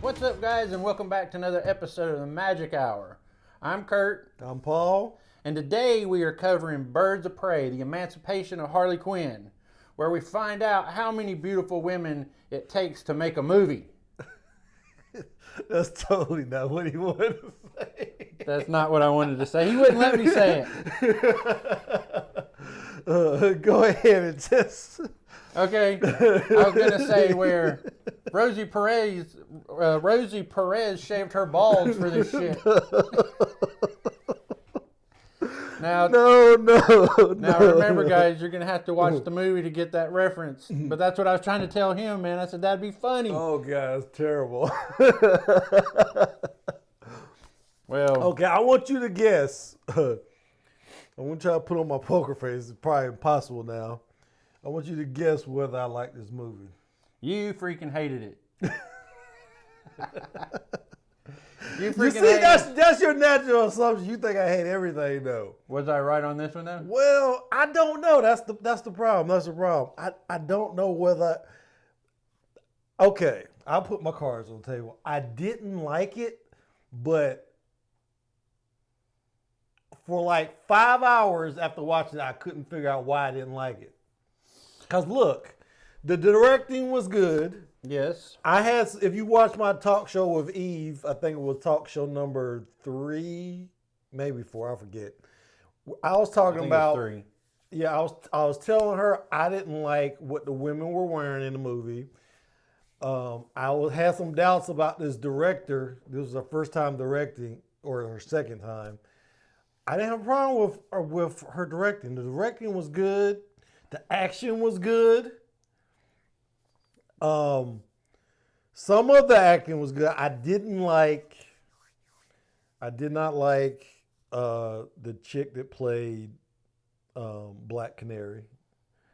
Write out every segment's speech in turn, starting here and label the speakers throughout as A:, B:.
A: What's up, guys, and welcome back to another episode of the Magic Hour. I'm Curt.
B: I'm Paul.
A: And today we are covering Birds of Prey, the Emancipation of Harley Quinn, where we find out how many beautiful women it takes to make a movie.
B: That's totally not what he wanted to say.
A: That's not what I wanted to say. He wouldn't let me say it.
B: Go ahead and just...
A: Okay, I was going to say where Rosie Perez shaved her balls for this shit. Now remember, guys, you're going to have to watch the movie to get that reference. But that's what I was trying to tell him, man. I said, that'd be funny.
B: Oh, God, that's terrible.
A: Well,
B: okay, I want you to guess. I'm going to try to put on my poker face. It's probably impossible now. I want you to guess whether I like this movie.
A: You freaking hated it. You
B: see, that's your natural assumption. You think I hate everything, though.
A: Was I right on this one, though?
B: Well, I don't know. That's the problem. That's the problem. I don't know whether... Okay, I'll put my cards on the table. I didn't like it, but for like 5 hours after watching it, I couldn't figure out why I didn't like it. Because look, the directing was good.
A: Yes.
B: If you watch my talk show with Eve, I think it was talk show number 3, maybe 4, I forget. I was talking about
A: 3.
B: Yeah, I was telling her I didn't like what the women were wearing in the movie. Had some doubts about this director. This was her first time directing, or her second time. I didn't have a problem with her directing. The directing was good. The action was good. Some of the acting was good. I did not like the chick that played Black Canary.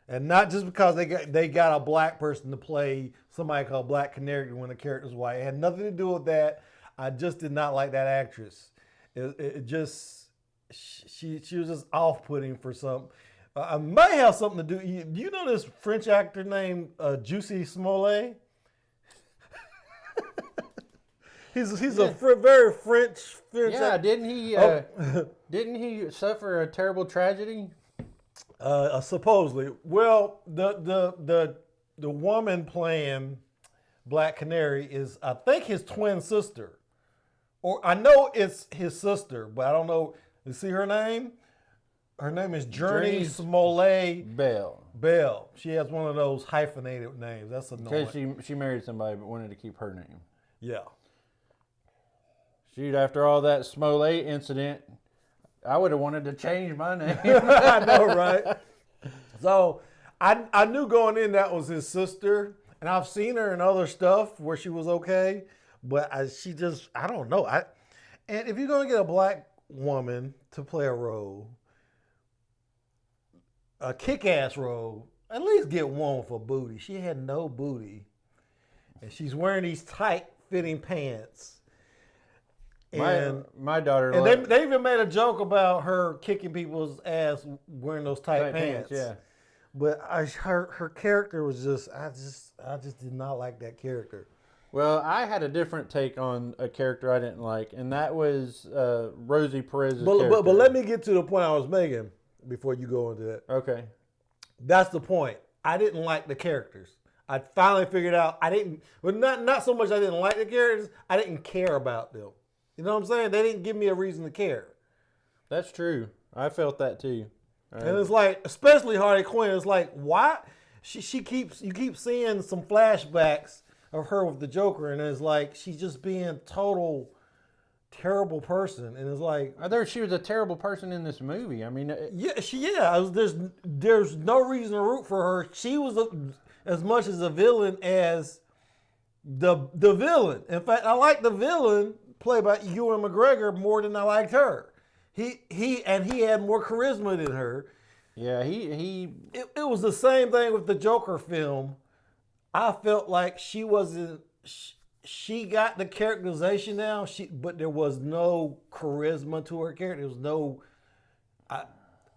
B: And not just because they got a black person to play somebody called Black Canary when the character's white. It had nothing to do with that. I just did not like that actress. She was just off-putting for some. I might have something to do. Do you know this French actor named Juicy Smollett? he's a very French.
A: Yeah,
B: actor.
A: Didn't he suffer a terrible tragedy?
B: Supposedly. Well, the woman playing Black Canary is, I think, his twin sister. Or I know it's his sister, but I don't know. You see her name? Her name is Journey Smollett-Bell. She has one of those hyphenated names. That's annoying.
A: Because she married somebody but wanted to keep her name.
B: Yeah.
A: Shoot, after all that Smollett incident, I would have wanted to change my name.
B: I know, right? So I knew going in that was his sister, and I've seen her in other stuff where she was okay, but I don't know. And if you're going to get a black woman to play a role, a kick-ass role, at least get one with a booty. She had no booty, and she's wearing these tight-fitting pants. And
A: my daughter...
B: And they even made a joke about her kicking people's ass wearing those tight pants.
A: Yeah.
B: But her character was I just did not like that character.
A: Well, I had a different take on a character I didn't like, and that was Rosie Perez's character.
B: But let me get to the point I was making before you go into that.
A: Okay.
B: That's the point. I didn't like the characters. I finally figured out not so much I didn't like the characters, I didn't care about them. You know what I'm saying? They didn't give me a reason to care.
A: That's true. I felt that too.
B: And it's like, especially Harley Quinn, it's like, why? You keep seeing some flashbacks of her with the Joker, and it's like she's just being total terrible person, and it's like
A: I thought she was a terrible person in this movie. I mean,
B: There's no reason to root for her. She was as much as a villain as the villain. In fact, I like the villain played by Ewan McGregor more than I liked her. He had more charisma than her.
A: Yeah, It
B: was the same thing with the Joker film. I felt like she wasn't. She got the characterization now, but there was no charisma to her character. There was no.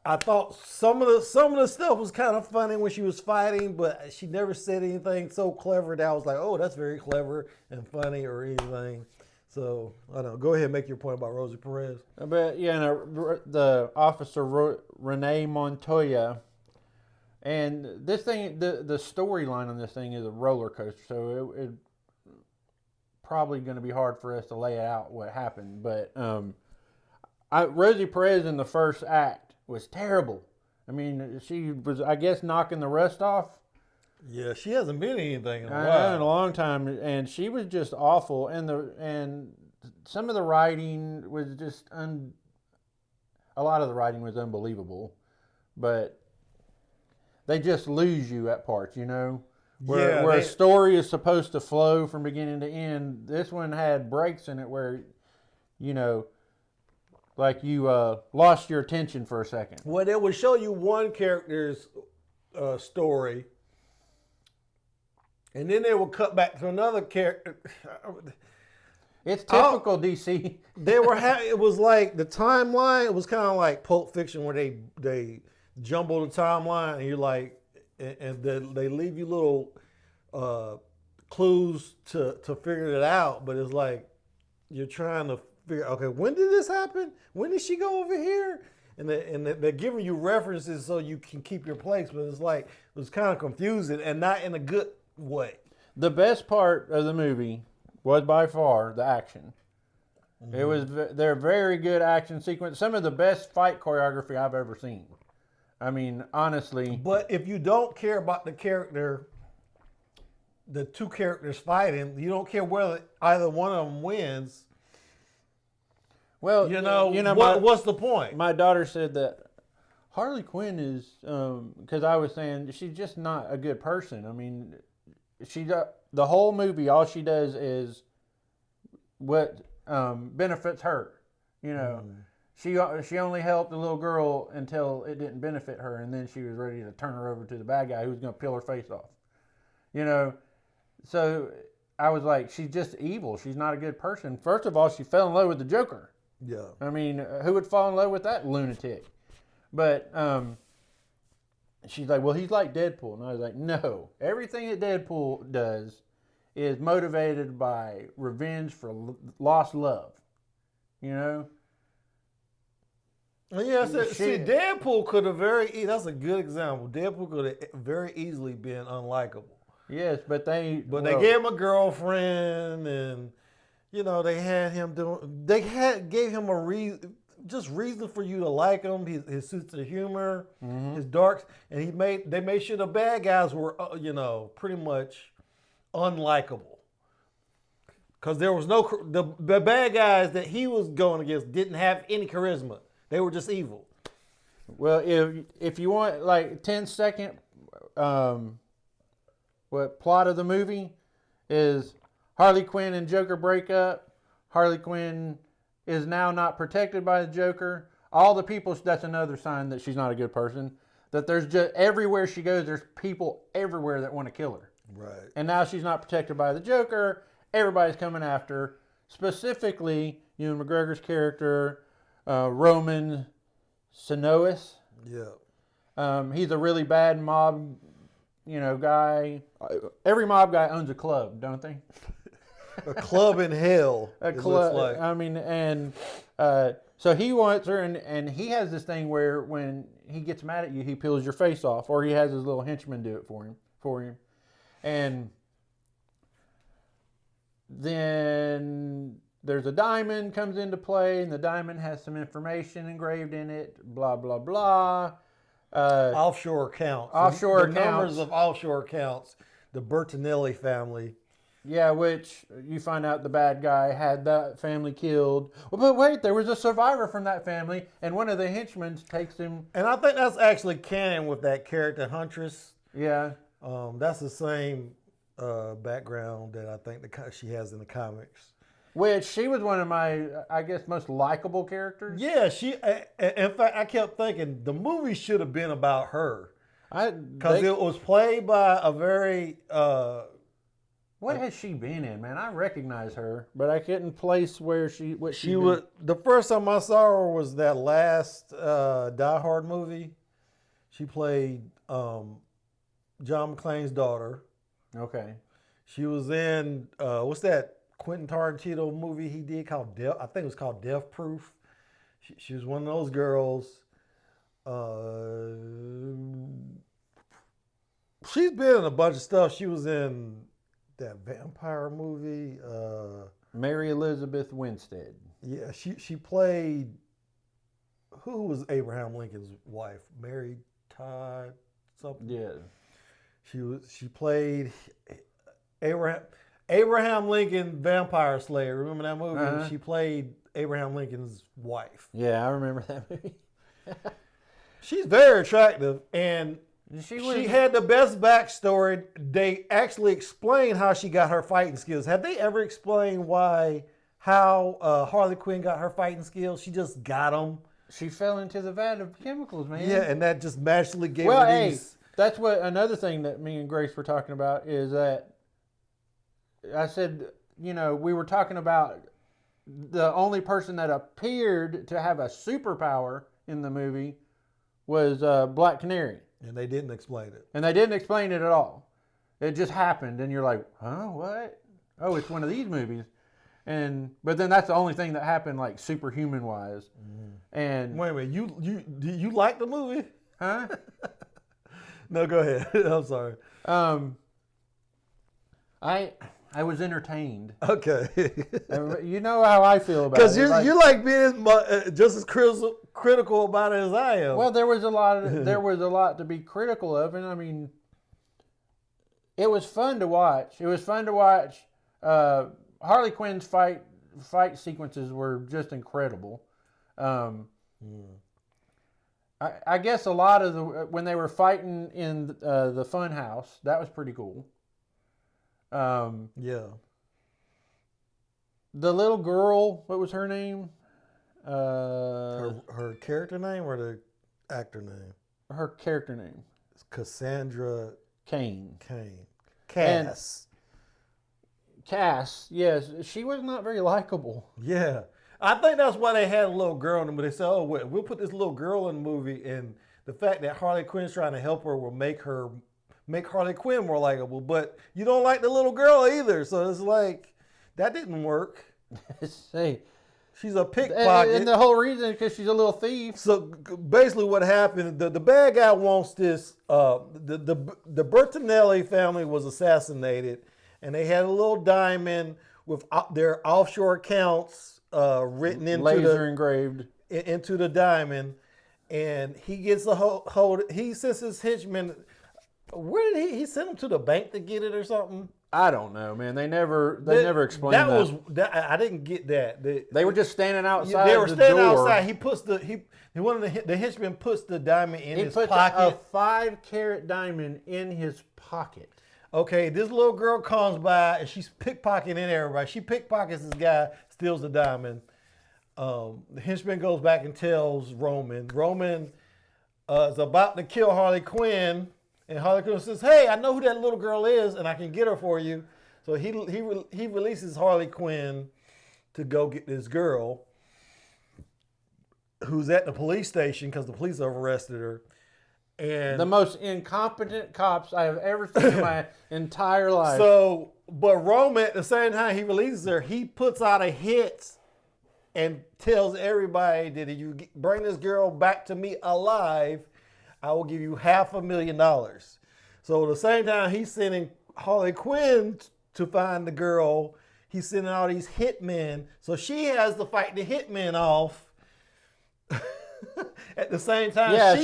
B: I thought some of the stuff was kind of funny when she was fighting, but she never said anything so clever that I was like, oh, that's very clever and funny or anything. So I don't know. Go ahead and make your point about Rosie Perez.
A: But yeah, no, the officer Renee Montoya, and this thing, the storyline on this thing is a roller coaster. So it probably going to be hard for us to lay out what happened. But Rosie Perez in the first act was terrible. I mean, she was, I guess, knocking the rust off.
B: Yeah, she hasn't been anything in a while.
A: In a long time, and she was just awful. And some of the writing was just a lot of the writing was unbelievable, but they just lose you at parts, you know, where a story is supposed to flow from beginning to end. This one had breaks in it where, you know, like you lost your attention for a second.
B: Well, it would show you one character's story. And then they will cut back to another character.
A: It's typical DC.
B: They were it was like the timeline. It was kind of like Pulp Fiction, where they jumble the timeline, and you're like, and they leave you little clues to figure it out. But it's like you're trying to figure, okay, when did this happen? When did she go over here? And they're giving you references so you can keep your place. But it's like it was kind of confusing and not in a good way.
A: The best part of the movie was by far the action. Mm-hmm. It was they're very good action sequence. Some of the best fight choreography I've ever seen. I mean, honestly.
B: But if you don't care about the character, the two characters fighting, you don't care whether either one of them wins.
A: Well,
B: what's the point?
A: My daughter said that Harley Quinn is because I was saying she's just not a good person. I mean. The whole movie, all she does is what benefits her. You know, she only helped the little girl until it didn't benefit her, and then she was ready to turn her over to the bad guy who was going to peel her face off. You know, so I was like, she's just evil. She's not a good person. First of all, she fell in love with the Joker.
B: Yeah.
A: I mean, who would fall in love with that lunatic? But she's like, well, he's like Deadpool. And I was like, no. Everything that Deadpool does is motivated by revenge for lost love. You know?
B: Yeah, see, Deadpool could have that's a good example. Deadpool could have very easily been unlikable.
A: Yes, but they
B: gave him a girlfriend, and, you know, they gave him a reason. Just reason for you to like him, his sense of humor, his darks, and they made sure the bad guys were, pretty much unlikable. Because there was the bad guys that he was going against didn't have any charisma. They were just evil.
A: Well, if you want like 10-second, plot of the movie is Harley Quinn and Joker break up. Harley Quinn is now not protected by the Joker. All the people, that's another sign that she's not a good person. That there's just, everywhere she goes, there's people everywhere that want to kill her.
B: Right.
A: And now she's not protected by the Joker. Everybody's coming after her. Specifically, Ewan McGregor's character, Roman Sinois.
B: Yeah.
A: He's a really bad mob, guy. Every mob guy owns a club, don't they?
B: A club in hell.
A: A club. Like. I mean, and so he wants her, and he has this thing where when he gets mad at you, he peels your face off, or he has his little henchman do it for him, and then there's a diamond comes into play, and the diamond has some information engraved in it. Blah blah blah.
B: Offshore accounts. Numbers of offshore accounts. The Bertinelli family.
A: Yeah, which you find out the bad guy had that family killed. Well, but wait, there was a survivor from that family, and one of the henchmen takes him.
B: And I think that's actually canon with that character, Huntress.
A: Yeah.
B: That's the same background that I think she has in the comics.
A: Which she was one of my, I guess, most likable characters.
B: Yeah, in fact, I kept thinking the movie should have been about her. Because it was played by a very...
A: What has she been in, man? I recognize her, but I couldn't place where she
B: She was the first time I saw her was that last Die Hard movie. She played John McClane's daughter.
A: Okay.
B: She was in what's that Quentin Tarantino movie he did called Death? I think it was called Death Proof. She was one of those girls. She's been in a bunch of stuff. She was in that vampire movie.
A: Mary Elizabeth Winstead.
B: Yeah, she played. Who was Abraham Lincoln's wife? Mary Todd something.
A: Yeah.
B: She played Abraham Lincoln Vampire Slayer. Remember that movie?
A: Uh-huh.
B: She played Abraham Lincoln's wife.
A: Yeah, I remember that movie.
B: She's very attractive, and
A: She
B: had the best backstory. They actually explain how she got her fighting skills. Have they ever explained how Harley Quinn got her fighting skills? She just got them.
A: She fell into the vat of chemicals, man.
B: Yeah, and that just magically gave her these.
A: That's what another thing that me and Grace were talking about is that I said, we were talking about the only person that appeared to have a superpower in the movie was Black Canary.
B: And they didn't explain it.
A: And they didn't explain it at all. It just happened, and you're like, huh, what? Oh, it's one of these movies. But then that's the only thing that happened, like superhuman wise. Mm-hmm. And
B: wait a minute, you like the movie?
A: Huh?
B: No, go ahead. I'm sorry.
A: I was entertained.
B: Okay.
A: You know how I feel about it.
B: Because you like being just as critical about it as I am.
A: Well, there was a lot to be critical of, and I mean, it was fun to watch. It was fun to watch. Harley Quinn's fight sequences were just incredible. I guess a lot of when they were fighting in the Funhouse, that was pretty cool.
B: Yeah.
A: The little girl, what was her name?
B: Her character name or the actor name?
A: Her character name.
B: It's Cassandra
A: Cain.
B: Cass.
A: Cass, yes. She was not very likable.
B: Yeah. I think that's why they had a little girl in them, but they said, oh, we'll put this little girl in the movie, and the fact that Harley Quinn's trying to help her will make Harley Quinn more likable, but you don't like the little girl either, so it's like, that didn't work.
A: Say,
B: she's a pickpocket.
A: And the whole reason is because she's a little thief.
B: So basically what happened, the bad guy wants this, the Bertinelli family was assassinated, and they had a little diamond with their offshore accounts written into
A: laser engraved
B: into the diamond, and he gets a hold. He sends his henchmen. Where did he send them to the bank to get it or something?
A: I don't know, man. They never explained that.
B: I didn't get that.
A: They were just standing outside.
B: They were standing outside. He puts one of the henchmen puts the diamond in his pocket.
A: He puts a 5-carat diamond in his pocket.
B: Okay, this little girl comes by and she's pickpocketing everybody. She pickpockets this guy, steals the diamond. The henchman goes back and tells Roman. Roman is about to kill Harley Quinn, and Harley Quinn says, "Hey, I know who that little girl is, and I can get her for you." So he releases Harley Quinn to go get this girl, who's at the police station because the police have arrested her. And
A: the most incompetent cops I have ever seen in my entire life.
B: So, but Roman, at the same time he releases her, he puts out a hit and tells everybody that if you bring this girl back to me alive, I will give you $500,000. So at the same time he's sending Harley Quinn to find the girl, he's sending all these hitmen. So she has to fight the hitmen off. At the same time,
A: yeah,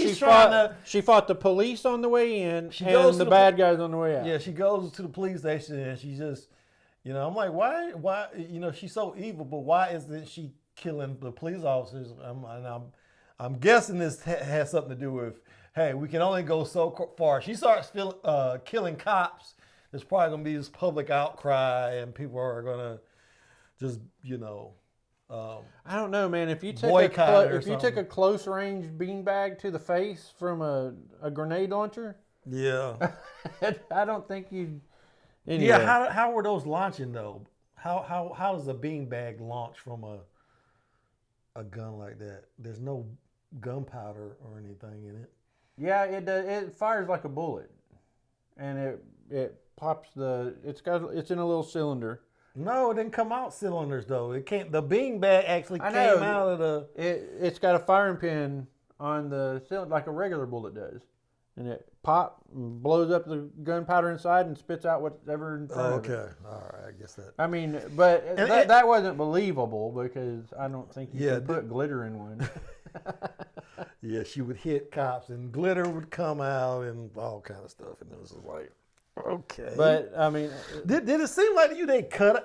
A: she fought the police on the way in and the bad guys on the way out.
B: Yeah, she goes to the police station and she just, I'm like, why, she's so evil, but why isn't she killing the police officers? I'm guessing this has something to do with, hey, we can only go so far. She starts killing cops. There's probably going to be this public outcry and people are going to just,
A: I don't know, man. If you took a close range beanbag to the face from a grenade launcher,
B: yeah,
A: I don't think Anyway.
B: Yeah, how were those launching though? How does a beanbag launch from a gun like that? There's no gunpowder or anything in it.
A: Yeah, it does. It fires like a bullet, and it pops it's in a little cylinder.
B: No, it didn't come out cylinders though. It can't. The beanbag actually came out of the.
A: It's got a firing pin on the cylinder like a regular bullet does, and it blows up the gunpowder inside and spits out whatever in front of it.
B: Okay, all right, I guess that.
A: I mean, but that wasn't believable because I don't think you could put glitter in one.
B: Yeah, she would hit cops and glitter would come out and all kind of stuff, and it was like, okay.
A: But I mean,
B: did it seem like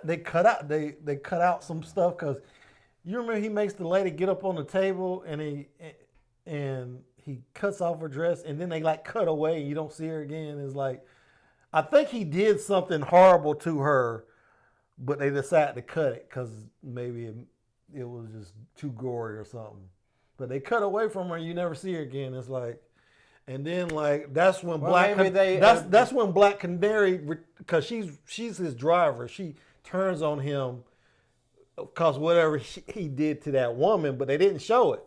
B: they cut out some stuff? Because you remember he makes the lady get up on the table and he cuts off her dress, and then they like cut away and you don't see her again. It's like, I think he did something horrible to her, but they decided to cut it because maybe it was just too gory or something. But they cut away from her, you never see her again. It's like, and then like that's when that's when Black Canary, because she's his driver. She turns on him because whatever he did to that woman, but they didn't show it.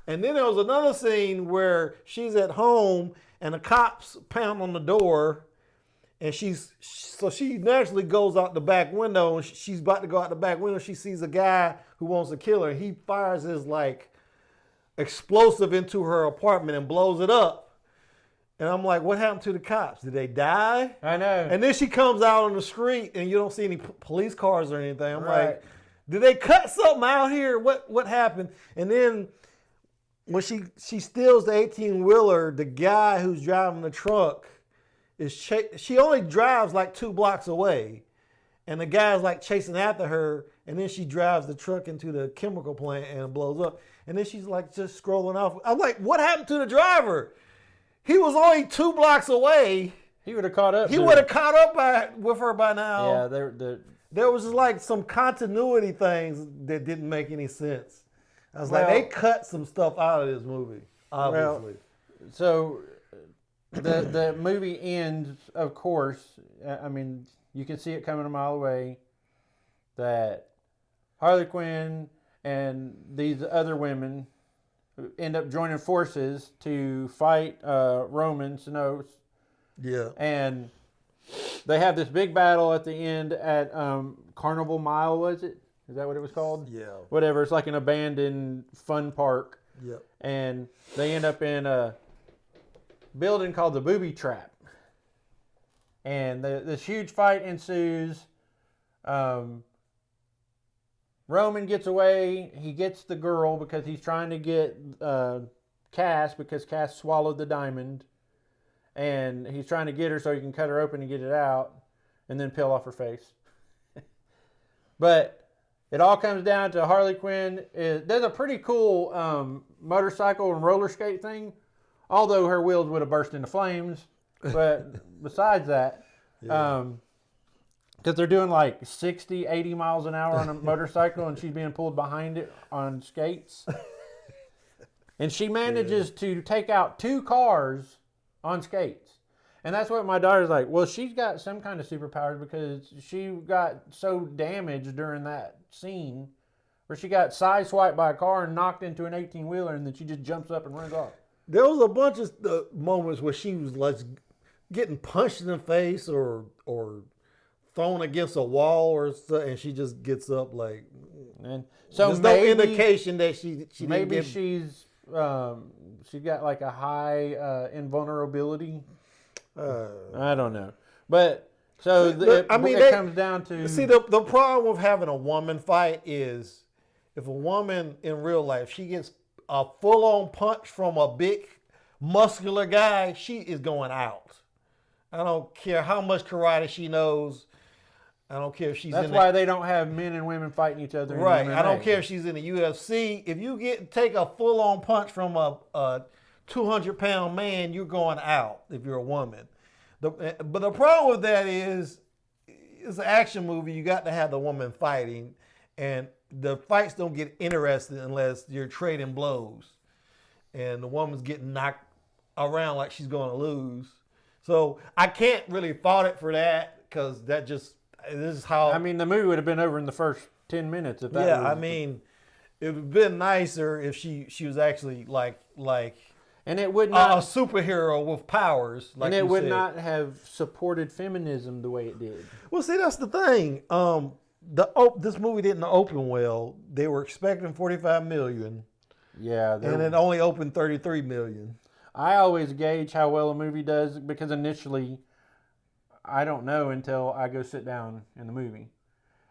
B: And then there was another scene where she's at home and the cops pound on the door, and she naturally goes out the back window, and she's about to go out the back window. She sees a guy who wants to kill her. He fires his like explosive into her apartment and blows it up. And I'm like, what happened to the cops? Did they die?
A: I know.
B: And then she comes out on the street and you don't see any police cars or anything. I'm like, did they cut something out here? What happened? And then when she steals the 18-wheeler, the guy who's driving the truck she only drives like 2 blocks away. And the guy's like chasing after her, and then she drives the truck into the chemical plant and it blows up. And then she's like just scrolling off. I'm like, what happened to the driver? He was only 2 blocks away.
A: He would have caught up.
B: He would have caught up with her by now.
A: Yeah,
B: there was just like some continuity things that didn't make any sense. I was like, they cut some stuff out of this movie, obviously.
A: So the movie ends, of course. I mean, you can see it coming a mile away that Harley Quinn and these other women end up joining forces to fight Roman Sinos.
B: Yeah.
A: And they have this big battle at the end at Carnival Mile, was it? Is that what it was called?
B: Yeah.
A: Whatever. It's like an abandoned fun park.
B: Yep.
A: And they end up in a building called the Booby Trap. And this huge fight ensues. Roman gets away. He gets the girl because he's trying to get Cass, because Cass swallowed the diamond. And he's trying to get her so he can cut her open and get it out and then peel off her face. But it all comes down to Harley Quinn. There's a pretty cool motorcycle and roller skate thing, although her wheels would have burst into flames. But besides that, because they're doing like 60, 80 miles an hour on a motorcycle and she's being pulled behind it on skates. And she manages to take out 2 cars on skates. And that's what my daughter's like, well, she's got some kind of superpowers because she got so damaged during that scene where she got sideswiped by a car and knocked into an 18-wheeler, and then she just jumps up and runs off.
B: There was a bunch of moments where she was like getting punched in the face or thrown against a wall or so, and she just gets up like. And so there's no indication that she
A: maybe she's got like a high invulnerability. I don't know, but so it comes down to
B: the problem with having a woman fight is if a woman in real life, she gets a full-on punch from a big muscular guy, she is going out. I don't care how much karate she knows. I don't care if she's
A: That's why they don't have men and women fighting each other.
B: Right.
A: In
B: I don't care if she's in the UFC. If you take a full-on punch from a 200-pound man, you're going out if you're a woman. But the problem with that is, it's an action movie. You got to have the woman fighting, and the fights don't get interesting unless you're trading blows, and the woman's getting knocked around like she's going to lose. So I can't really fault it for that. because this is how.
A: I mean, the movie would have been over in the first 10 minutes if that.
B: Yeah,
A: was
B: I mean, it would have been nicer if she was actually like
A: and it would
B: a
A: not
B: superhero with powers. Like
A: and it
B: you
A: would
B: said.
A: not have supported feminism the way it did.
B: Well, see, that's the thing. This movie didn't open well. They were expecting 45 million,
A: Yeah,
B: and it only opened 33 million.
A: I always gauge how well a movie does because initially I don't know until I go sit down in the movie.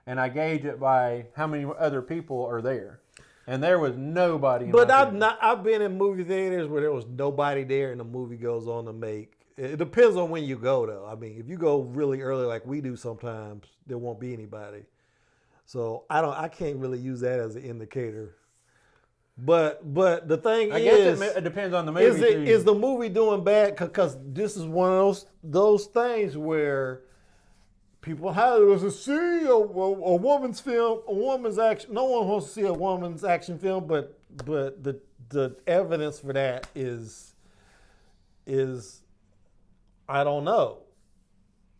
A: And I gauge it by how many other people are there. And there was nobody in
B: But
A: my theater.
B: I've been in movie theaters where there was nobody there and the movie goes on to make. It depends on when you go though. I mean, if you go really early like we do sometimes, there won't be anybody. So I can't really use that as an indicator. But the thing
A: I guess it depends on the movie.
B: Is the movie doing bad? Because this is one of those things where people have to see a woman's film, a woman's action. No one wants to see a woman's action film, but the evidence for that is I don't know.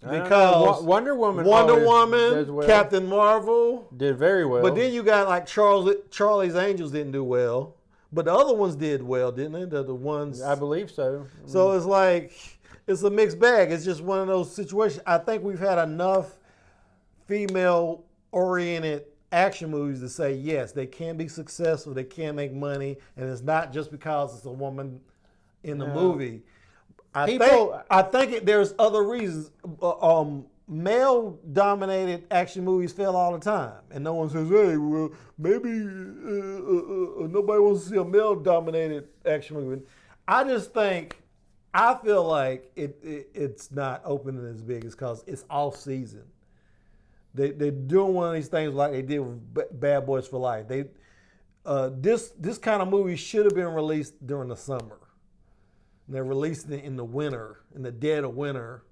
B: Because
A: Wonder Woman, does well.
B: Captain Marvel
A: did very well.
B: But then you got like Charlie's Angels didn't do well, but the other ones did well, didn't they? The ones
A: I believe so.
B: So it's like it's a mixed bag. It's just one of those situations. I think we've had enough female-oriented action movies to say yes, they can be successful, they can make money, and it's not just because it's a woman in the movie. I think there's other reasons. Male-dominated action movies fail all the time, and no one says, "Hey, well, maybe nobody wants to see a male-dominated action movie." I feel like it's not opening as big as because it's off season. They're doing one of these things like they did with Bad Boys for Life. This kind of movie should have been released during the summer. And they're releasing it in the winter, in the dead of winter.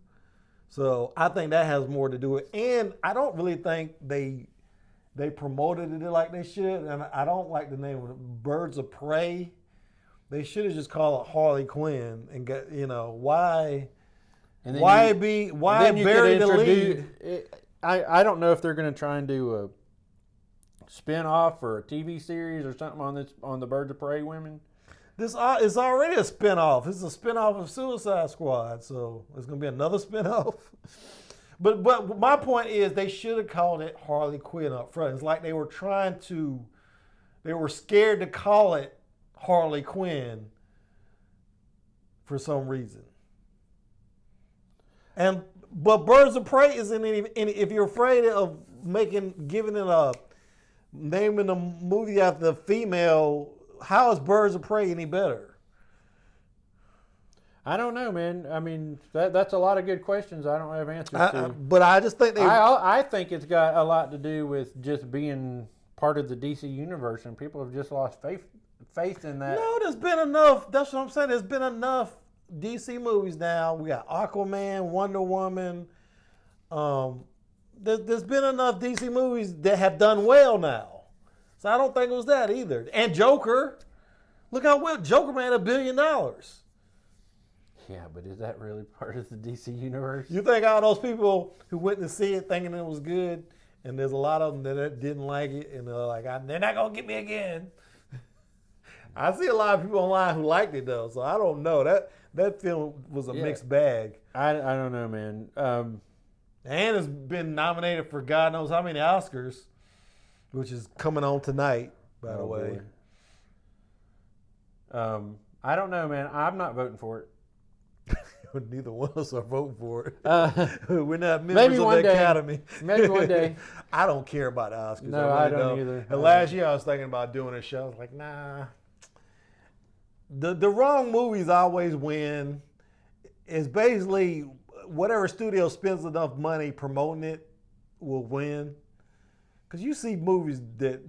B: So I think that has more to do with it. And I don't really think they promoted it like they should. And I don't like the name of it, Birds of Prey. They should have just called it Harley Quinn and get, why bury the lead?
A: I don't know if they're going to try and do a spin-off or a TV series or something on the Birds of Prey women.
B: This is already a spinoff. This is a spinoff of Suicide Squad, so it's going to be another spinoff. But my point is they should have called it Harley Quinn up front. It's like they were scared to call it Harley Quinn for some reason. But Birds of Prey isn't even. If you're afraid of giving it a naming the movie after the female. How is Birds of Prey any better?
A: I don't know, man. I mean, that's a lot of good questions I don't have answers to.
B: But I just think
A: I think it's got a lot to do with just being part of the DC universe, and people have just lost faith in that.
B: No, there's been enough. That's what I'm saying. There's been enough DC movies now. We got Aquaman, Wonder Woman. There's been enough DC movies that have done well now. So I don't think it was that either. And Joker. Look how well Joker made $1 billion.
A: Yeah, but is that really part of the DC universe?
B: You think all those people who went to see it thinking it was good, and there's a lot of them that didn't like it, and they're like, they're not going to get me again. I see a lot of people online who liked it, though, so I don't know. That film was a mixed bag.
A: I don't know, man.
B: And it's been nominated for God knows how many Oscars. Which is coming on tonight, by the way.
A: I don't know, man. I'm not voting for it.
B: Neither one of us are voting for it. We're not members of the Academy.
A: Maybe one day.
B: I don't care about the Oscars.
A: No, I don't either.
B: And last year I was thinking about doing a show. I was like, nah. The wrong movies always win. It's basically whatever studio spends enough money promoting it will win. Because you see movies that,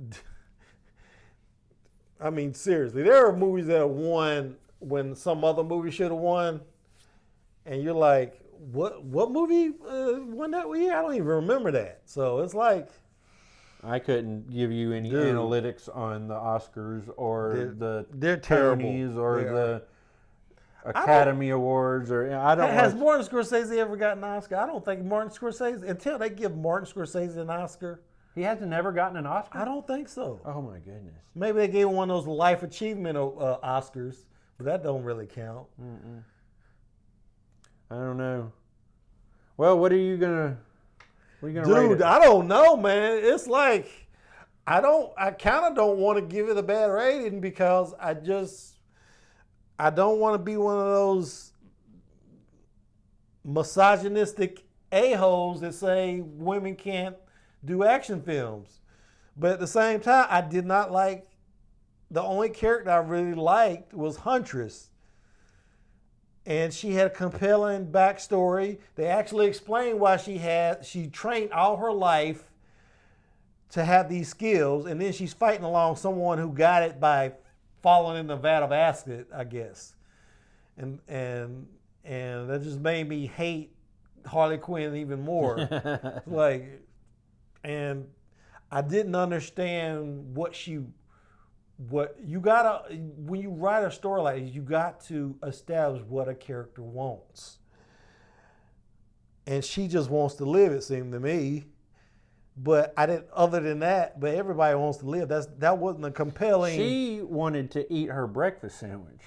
B: I mean, seriously, there are movies that have won when some other movie should have won. And you're like, what movie won that year? I don't even remember that. So it's like.
A: I couldn't give you any analytics on the Oscars or the
B: they're terrible.
A: Tonys or Academy Awards or I don't.
B: Has Martin Scorsese ever gotten an Oscar? I don't think Martin Scorsese, until they give Martin Scorsese an Oscar.
A: He hasn't ever gotten an Oscar?
B: I don't think so.
A: Oh my goodness.
B: Maybe they gave him one of those life achievement Oscars, but that don't really count.
A: I don't know. Well, what are you gonna rate it?
B: Dude, I don't know, man. It's like I kind of don't want to give it a bad rating because I don't want to be one of those misogynistic a-holes that say women can't do action films. But at the same time, I did not like, the only character I really liked was Huntress. And she had a compelling backstory. They actually explained why she trained all her life to have these skills, and then she's fighting along someone who got it by falling in the vat of acid, I guess. And that just made me hate Harley Quinn even more. And I didn't understand when you write a story like this, you got to establish what a character wants. And she just wants to live, it seemed to me. But other than that, but everybody wants to live. That wasn't a compelling.
A: She wanted to eat her breakfast sandwich.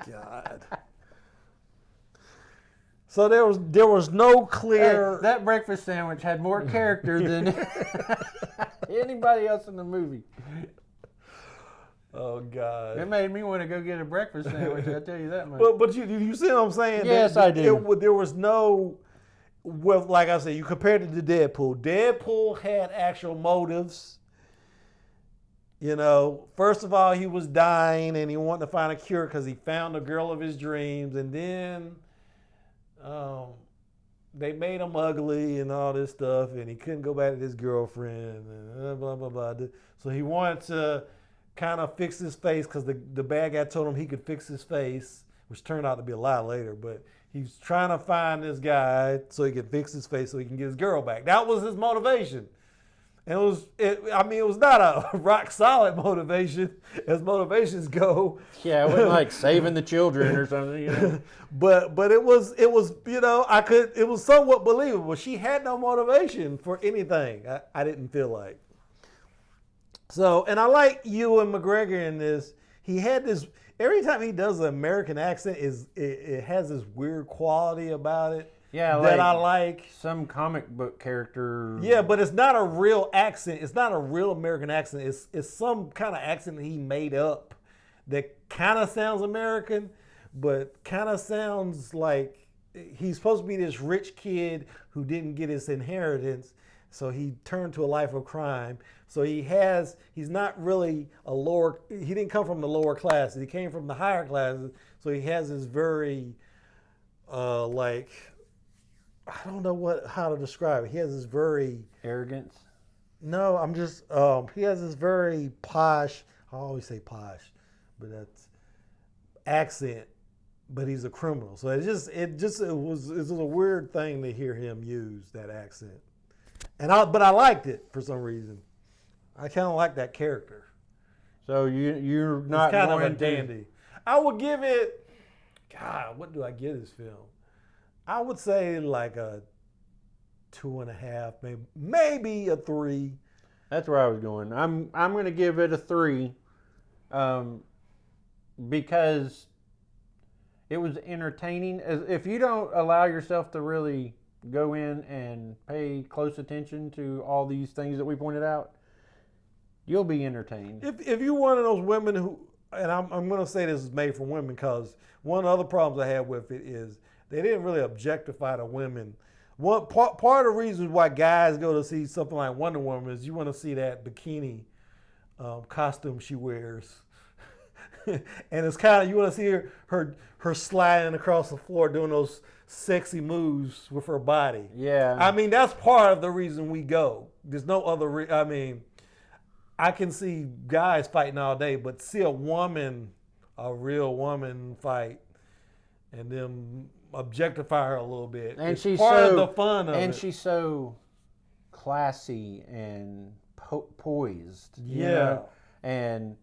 B: God. So there was no clear.
A: Hey, that breakfast sandwich had more character than anybody else in the movie.
B: Oh God!
A: It made me want to go get a breakfast sandwich. I tell you that much.
B: But you see what I'm saying?
A: Yes, I do.
B: There was no. Well, like I said, you compared it to Deadpool. Deadpool had actual motives. You know, first of all, he was dying and he wanted to find a cure because he found the girl of his dreams, and then they made him ugly and all this stuff, and he couldn't go back to his girlfriend and blah blah blah. So he wanted to kind of fix his face because the bad guy told him he could fix his face, which turned out to be a lie later, but he's trying to find this guy so he can fix his face so he can get his girl back. That was his motivation. And it was not a rock solid motivation as motivations go.
A: Yeah, it wasn't like saving the children or something, you know.
B: But it was it was somewhat believable. She had no motivation for anything. I didn't feel like. So, and I like Ewan McGregor in this. He had this, every time he does an American accent, it has this weird quality about it.
A: Yeah,
B: that I like.
A: Some comic book character.
B: Yeah, but it's not a real accent. It's not a real American accent. It's some kind of accent that he made up that kind of sounds American, but kind of sounds like he's supposed to be this rich kid who didn't get his inheritance, so he turned to a life of crime. So he's not really he didn't come from the lower classes. He came from the higher classes. So he has this very, I don't know how to describe it. He has this very
A: arrogance.
B: No, he has this very posh. I always say posh, but that's accent. But he's a criminal, so it was a weird thing to hear him use that accent. But I liked it for some reason. I kind of like that character.
A: So you're not
B: kind of a dandy. I would give it. God, what do I give this film? I would say like a 2.5, maybe a 3.
A: That's where I was going. I'm going to give it a 3, because it was entertaining. If you don't allow yourself to really go in and pay close attention to all these things that we pointed out, you'll be entertained.
B: If you're one of those women who, and I'm going to say this is made for women, because one of the other problems I have with it is they didn't really objectify the women. One part of the reason why guys go to see something like Wonder Woman is you want to see that bikini costume she wears. And it's kind of, you want to see her sliding across the floor doing those sexy moves with her body.
A: Yeah.
B: I mean, that's part of the reason we go. There's no other I can see guys fighting all day, but see a real woman fight and then objectify her a little bit.
A: And
B: she's part of the fun of it.
A: And she's so classy and poised.
B: Yeah.
A: You know? And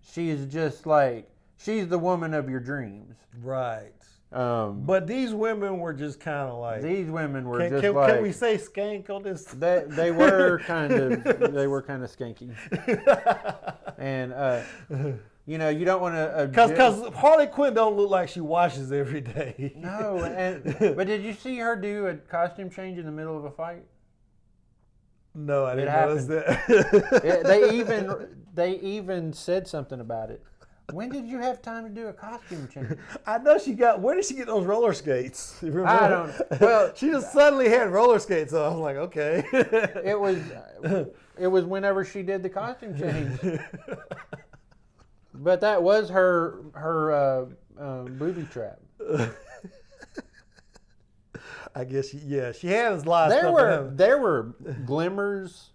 A: she's just like, she's the woman of your dreams.
B: Right. But these women were just kind of like.
A: These women were
B: Can we say skank on this?
A: They were kind of skanky. And you know, you don't want to
B: because Harley Quinn don't look like she washes every day.
A: No, but did you see her do a costume change in the middle of a fight?
B: No, I didn't notice that.
A: They even said something about it. When did you have time to do a costume change?
B: I know where did she get those roller skates? You remember?
A: I don't. Well,
B: she just suddenly had roller skates on. I was like, okay.
A: It was whenever she did the costume change. But that was her booby trap.
B: I guess she had a lot of stuff.
A: There were glimmers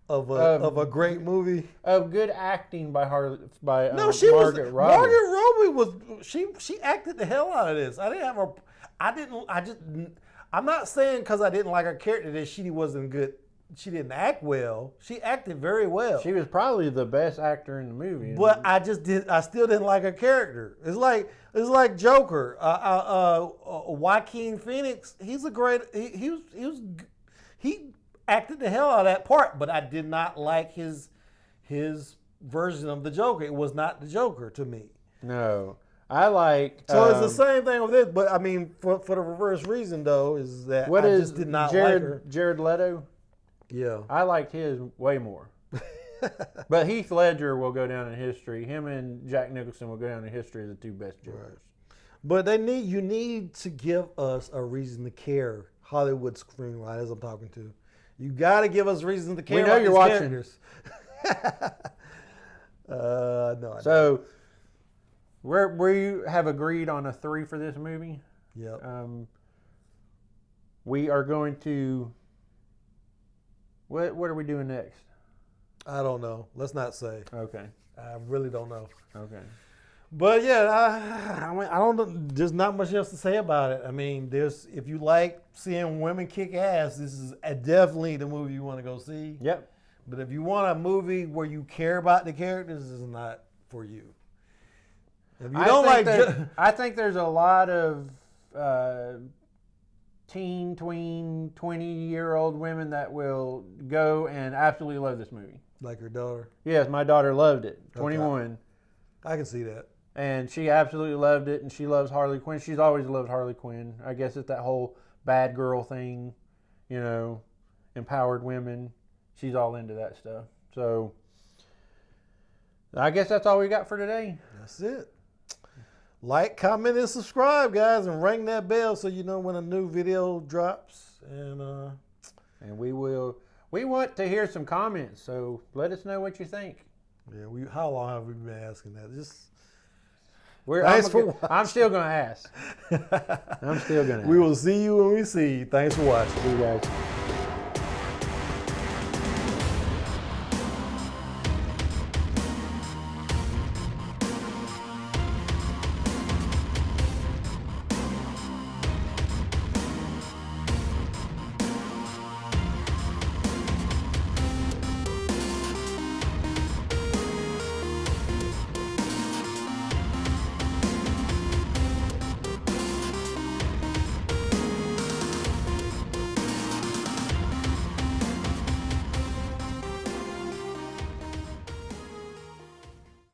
B: of a great movie,
A: of good acting by Margaret Robbie.
B: Margaret Robbie was she acted the hell out of this. I'm not saying because I didn't like her character that she wasn't good. She didn't act well. She acted very well.
A: She was probably the best actor in the movie.
B: But I still didn't like her character. It's like Joker. Joaquin Phoenix. He's a great. He acted the hell out of that part. But I did not like his version of the Joker. It was not the Joker to me.
A: No, I like.
B: So it's the same thing with this. But I mean, for the reverse reason though, is that just did not like her.
A: Jared Leto.
B: Yeah.
A: I liked his way more. But Heath Ledger will go down in history. Him and Jack Nicholson will go down in history as the two best Jokers. Right.
B: But you need to give us a reason to care, Hollywood screenwriters I'm talking to. You got to give us reason to care.
A: We know you're watching.
B: Characters. No.
A: So, we have agreed on a 3 for this movie.
B: Yep.
A: We are going to. What are we doing next?
B: I don't know. Let's not say.
A: Okay.
B: I really don't know.
A: Okay.
B: But yeah, I don't know. There's not much else to say about it. I mean, if you like seeing women kick ass, this is definitely the movie you want to go see.
A: Yep.
B: But if you want a movie where you care about the characters, this is not for you. If you
A: I think there's a lot of teen, tween, 20-year-old women that will go and absolutely love this movie.
B: Like her daughter?
A: Yes, my daughter loved it. 21.
B: Okay. I can see that.
A: And she absolutely loved it, and she loves Harley Quinn. She's always loved Harley Quinn. I guess it's that whole bad girl thing, you know, empowered women. She's all into that stuff. So, I guess that's all we got for today.
B: That's it. Like, comment, and subscribe, guys, and ring that bell so you know when a new video drops. And
A: we want to hear some comments, so let us know what you think.
B: Yeah, how long have we been asking that?
A: I'm still going to ask. I'm still going to ask.
B: We will see you when we see you. Thanks for watching.
A: See you guys.